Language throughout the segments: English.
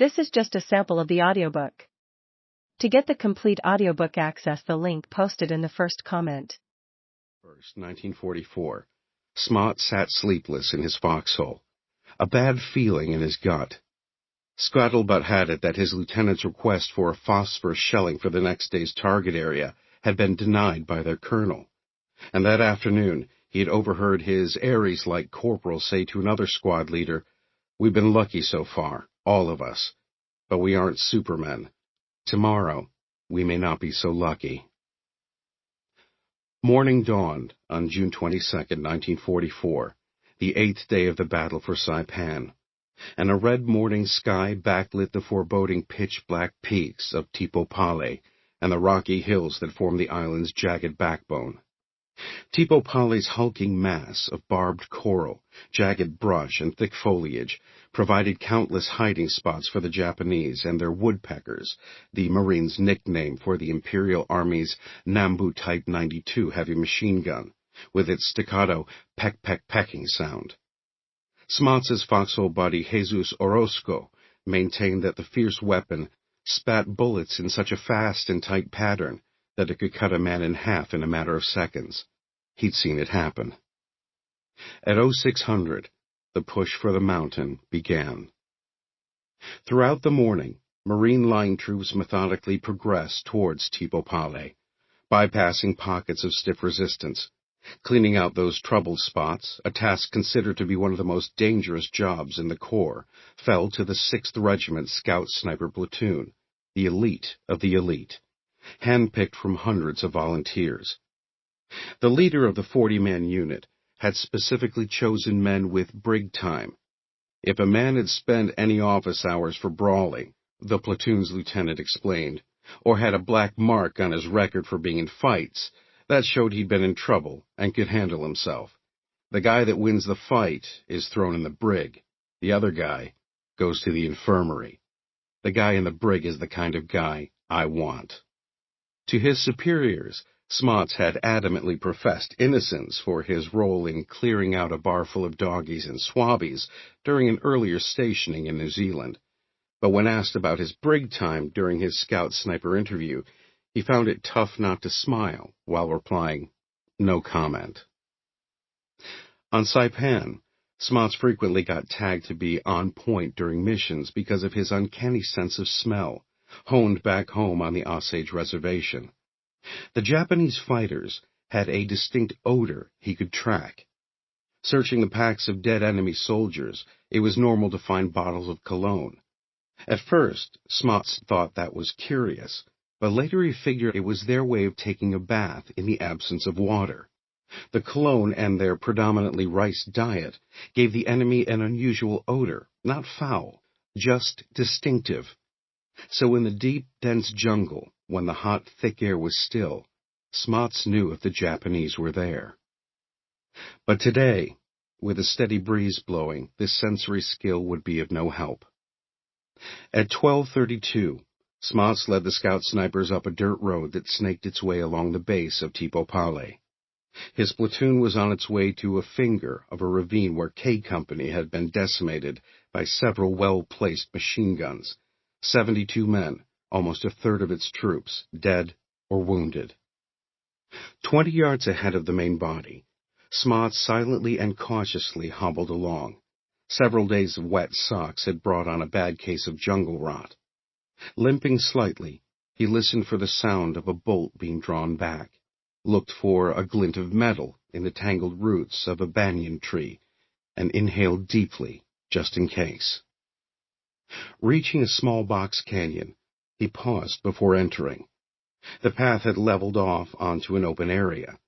This is just a sample of the audiobook. To get the complete audiobook, access the link posted in the first comment. 1st, 1944. Smots sat sleepless in his foxhole, a bad feeling in his gut. Scuttlebutt had it that his lieutenant's request for a phosphorus shelling for the next day's target area had been denied by their colonel, and that afternoon he had overheard his Ares-like corporal say to another squad leader, "We've been lucky so far, all of us, but we aren't supermen. Tomorrow, we may not be so lucky." Morning dawned on June 22, 1944, the 8th day of the Battle for Saipan, and a red morning sky backlit the foreboding pitch-black peaks of Tipo Pale and the rocky hills that form the island's jagged backbone. Tipo Pale's hulking mass of barbed coral, jagged brush, and thick foliage provided countless hiding spots for the Japanese and their woodpeckers, the Marines' nickname for the Imperial Army's Nambu Type 92 heavy machine gun, with its staccato peck-peck-pecking sound. Smots's foxhole buddy Jesus Orozco maintained that the fierce weapon spat bullets in such a fast and tight pattern that it could cut a man in half in a matter of seconds. He'd seen it happen. At 0600, the push for the mountain began. Throughout the morning, Marine line troops methodically progressed towards Tipo Pale, bypassing pockets of stiff resistance, cleaning out those troubled spots, a task considered to be one of the most dangerous jobs in the Corps, fell to the 6th Regiment Scout Sniper Platoon, the elite of the elite, handpicked from hundreds of volunteers. The leader of the 40-man unit had specifically chosen men with brig time. If a man had spent any office hours for brawling, the platoon's lieutenant explained, or had a black mark on his record for being in fights, that showed he'd been in trouble and could handle himself. The guy that wins the fight is thrown in the brig. The other guy goes to the infirmary. The guy in the brig is the kind of guy I want. To his superiors, Smots had adamantly professed innocence for his role in clearing out a bar full of doggies and swabbies during an earlier stationing in New Zealand. But when asked about his brig time during his Scout Sniper interview, he found it tough not to smile while replying, "No comment." On Saipan, Smots frequently got tagged to be on point during missions because of his uncanny sense of smell, honed back home on the Osage Reservation. The Japanese fighters had a distinct odor he could track. Searching the packs of dead enemy soldiers, it was normal to find bottles of cologne. At first, Smots thought that was curious, but later he figured it was their way of taking a bath in the absence of water. The cologne and their predominantly rice diet gave the enemy an unusual odor, not foul, just distinctive. So in the deep, dense jungle, when the hot, thick air was still, Smots knew if the Japanese were there. But today, with a steady breeze blowing, this sensory skill would be of no help. At 12:32, Smots led the scout snipers up a dirt road that snaked its way along the base of Tipo Pale. His platoon was on its way to a finger of a ravine where K Company had been decimated by several well-placed machine guns. 72 men, almost a third of its troops, dead or wounded. 20 yards ahead of the main body, Smots silently and cautiously hobbled along. Several days of wet socks had brought on a bad case of jungle rot. Limping slightly, he listened for the sound of a bolt being drawn back, looked for a glint of metal in the tangled roots of a banyan tree, and inhaled deeply, just in case. Reaching a small box canyon, he paused before entering. The path had leveled off onto an open area.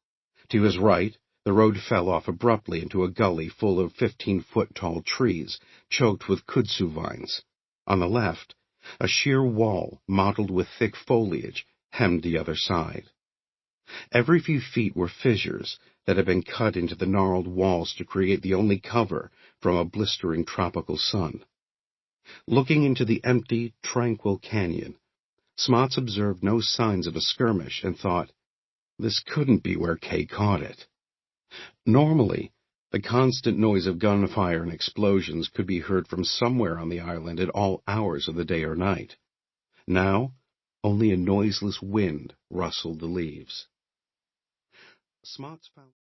To his right, the road fell off abruptly into a gully full of 15-foot-tall trees, choked with kudzu vines. On the left, a sheer wall, mottled with thick foliage, hemmed the other side. Every few feet were fissures that had been cut into the gnarled walls to create the only cover from a blistering tropical sun. Looking into the empty, tranquil canyon, Smots observed no signs of a skirmish and thought, this couldn't be where Kay caught it. Normally, The constant noise of gunfire and explosions could be heard from somewhere on the island at all hours of the day or night. Now, only a noiseless wind rustled the leaves. Smots found